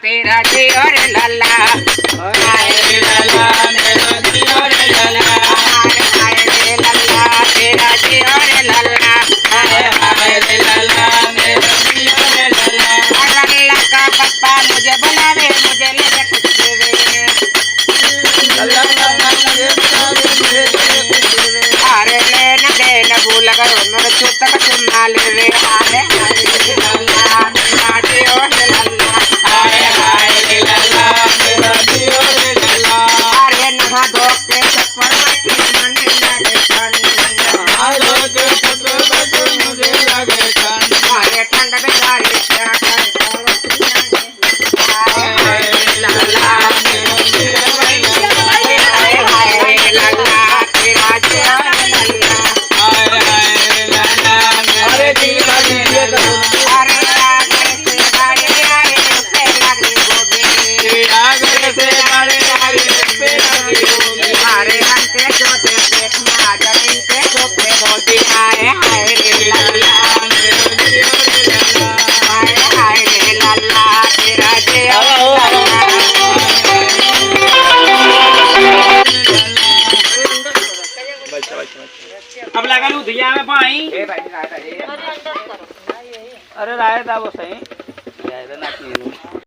तेरा जी और लल्ला हाय रे लल्ला मेरा जी और लल्ला हाय रे लल्ला तेरा जी और लल्ला हाय रे लल्ला मेरा जी और लल्ला लल्ला का पप्पा मुझे बुलावे मुझे ले जा कुछ देवे लल्ला मुझे बुलावे मुझे ले जा कुछ देवे अरे लेना देना भूल करो मेरे छोटा का चुम्मा लेवे हाय रे लल्ला मेरा जी और लल्ला हाय रे लल्ला मेरा जी और लल्ला अरे नहा धो के छप्पर बैठी मन लगे ठंड नहा धो के छप्पर बैठी मुझे लगे ठंड अरे ठंड बेचारी क्या करे हाय रे लल्ला मेरा जी और लल्ला हाय रे लल्ला तेरा जी और लल्ला हाय रे लल्ला मेरे जी और लल्ला अरे आगे से गाड़ी आए पे लगे गोबे आगे से गाड़ी आए पे लगे गोबे अरे अंते जो दे पेट में आ जमीन पे जो पे धोती आए हाय रे लल्ला मेरे जी और लल्ला हाय रे लल्ला तेरा जी और अब लगा लू दिया में पाई ए भाई राय अरे राय था वो सही राय ना की